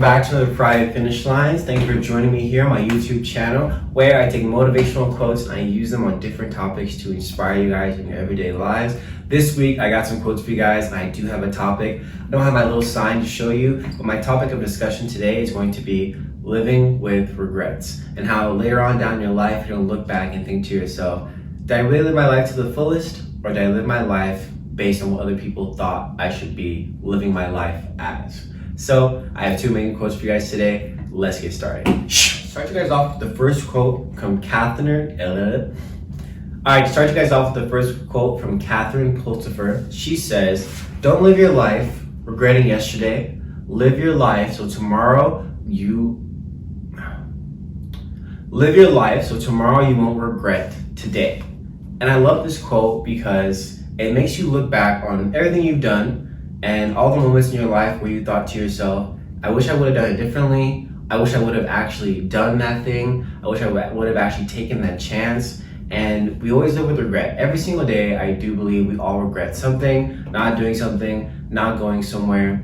welcome back to the Pride Finish Lines. Thank you for joining me here on my YouTube channel where I take motivational quotes and I use them on different topics to inspire you guys in your everyday lives. This week I got some quotes for you guys and I do have a topic. I don't have my little sign to show you, but my topic of discussion today is going to be living with regrets and how later on down in your life you're going to look back and think to yourself, did I really live my life to the fullest, or did I live my life based on what other people thought I should be living my life as? So I have two main quotes for you guys today. Let's get started. Start you guys off with the first quote from Catherine. Alright, start you guys off with the first quote from Catherine Pulsifer. She says, "Don't live your life regretting yesterday. Live your life so tomorrow you won't regret today." And I love this quote because it makes you look back on everything you've done and all the moments in your life where you thought to yourself, I wish I would have done it differently. I wish I would have actually done that thing. I wish I would have actually taken that chance. And we always live with regret. Every single day, I do believe we all regret something, not doing something, not going somewhere.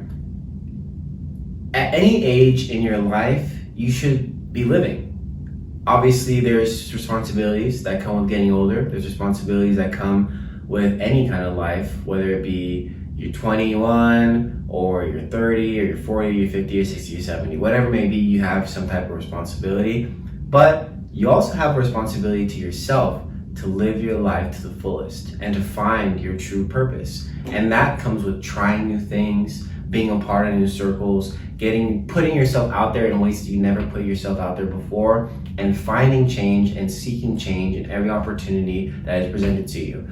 At any age in your life, you should be living. Obviously, there's responsibilities that come with getting older. There's responsibilities that come with any kind of life, whether it be you're 21 or you're 30 or you're 40 or you're 50 or 60 or 70, whatever it may be, you have some type of responsibility. But you also have a responsibility to yourself to live your life to the fullest and to find your true purpose. And that comes with trying new things, being a part of new circles, putting yourself out there in ways that you never put yourself out there before, and finding change and seeking change in every opportunity that is presented to you.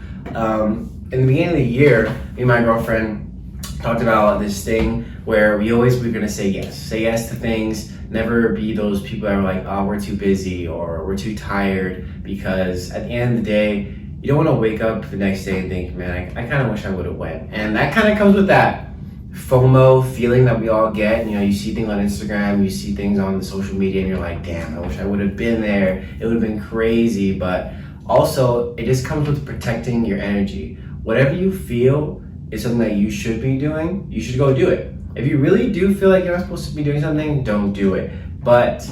In the beginning of the year, me and my girlfriend talked about this thing where we're gonna say yes to things, never be those people that are like, oh, we're too busy or we're too tired, because at the end of the day, you don't wanna wake up the next day and think, man, I kinda wish I would've went. And that kinda comes with that FOMO feeling that we all get. You know, you see things on Instagram, you see things on the social media, and you're like, damn, I wish I would have been there. It would have been crazy. But also, it just comes with protecting your energy. Whatever you feel is something that you should be doing, you should go do it. If you really do feel like you're not supposed to be doing something, don't do it. But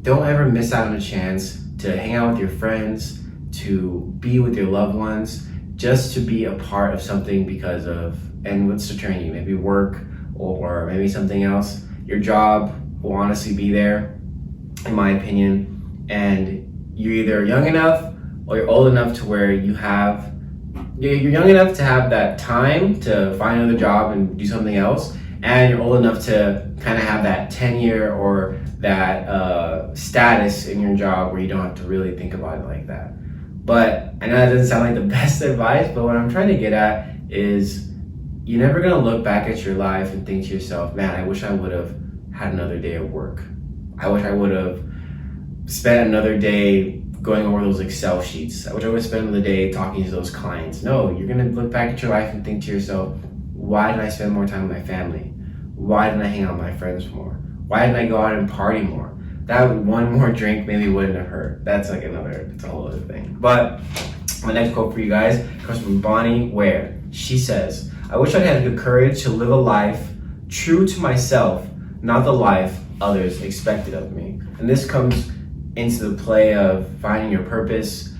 don't ever miss out on a chance to hang out with your friends, to be with your loved ones, just to be a part of something because of, and what's deterring you, maybe work or maybe something else. Your job will honestly be there, in my opinion, and you're either young enough or you're old enough to where you're young enough to have that time to find another job and do something else, and you're old enough to kind of have that tenure or that status in your job where you don't have to really think about it like that. But I know that doesn't sound like the best advice, but what I'm trying to get at is you're never gonna look back at your life and think to yourself, man, I wish I would have had another day of work. I wish I would have spent another day going over those Excel sheets. I wish I would have spent another day talking to those clients. No, you're gonna look back at your life and think to yourself, why did I spend more time with my family? Why didn't I hang out with my friends more? Why didn't I go out and party more? That one more drink maybe wouldn't have hurt. It's a whole other thing. But my next quote for you guys comes from Bonnie Ware. She says, I wish I had the courage to live a life true to myself, not the life others expected of me. And this comes into the play of finding your purpose,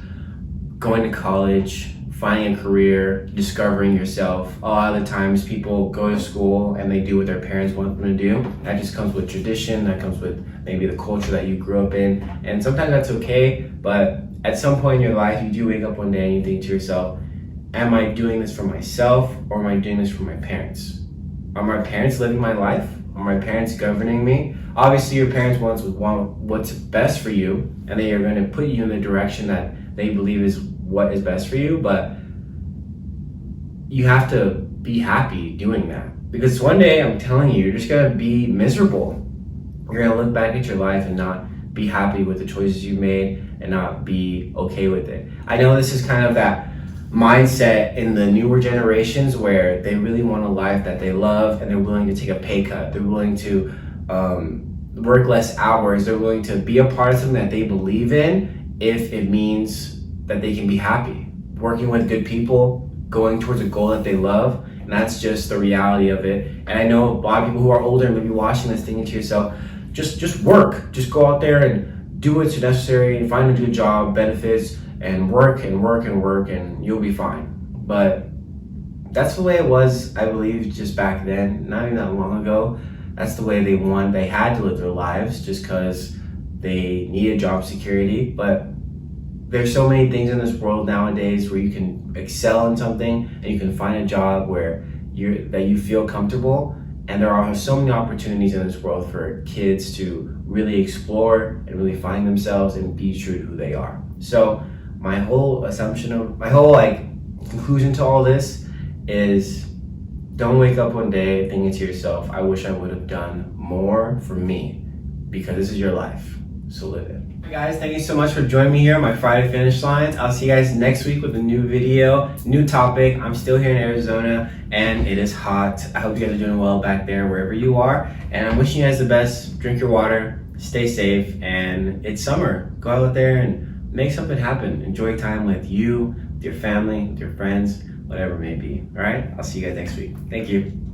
going to college, finding a career, discovering yourself. A lot of the times people go to school and they do what their parents want them to do. That just comes with tradition, that comes with maybe the culture that you grew up in. And sometimes that's okay, but at some point in your life, you do wake up one day and you think to yourself, am I doing this for myself or am I doing this for my parents? Are my parents living my life? Are my parents governing me? Obviously, your parents want what's best for you, and they are going to put you in the direction that they believe is what is best for you, but you have to be happy doing that. Because one day, I'm telling you, you're just going to be miserable. You're going to look back at your life and not be happy with the choices you've made and not be okay with it. I know this is kind of that mindset in the newer generations where they really want a life that they love and they're willing to take a pay cut. They're willing to work less hours. They're willing to be a part of something that they believe in if it means that they can be happy. Working with good people, going towards a goal that they love, and And that's just the reality of it. And I know a lot of people who are older and maybe watching this thinking to yourself, just work. Just go out there and do what's necessary and find a good job, benefits, and work and work and work, and you'll be fine. But that's the way it was, I believe, just back then, not even that long ago. That's the way they had to live their lives just because they needed job security. But there's so many things in this world nowadays where you can excel in something and you can find a job where you feel comfortable. And there are so many opportunities in this world for kids to really explore and really find themselves and be true to who they are. So my whole conclusion to all this is, don't wake up one day thinking to yourself, I wish I would have done more for me, because this is your life, so live it. Hey guys, thank you so much for joining me here on my Friday Finish Lines. I'll see you guys next week with a new video, new topic. I'm still here in Arizona and it is hot. I hope you guys are doing well back there wherever you are, and I'm wishing you guys the best. Drink your water, stay safe, and it's summer. Go out there and make something happen. Enjoy time with you, with your family, with your friends, whatever it may be. All right, I'll see you guys next week. Thank you.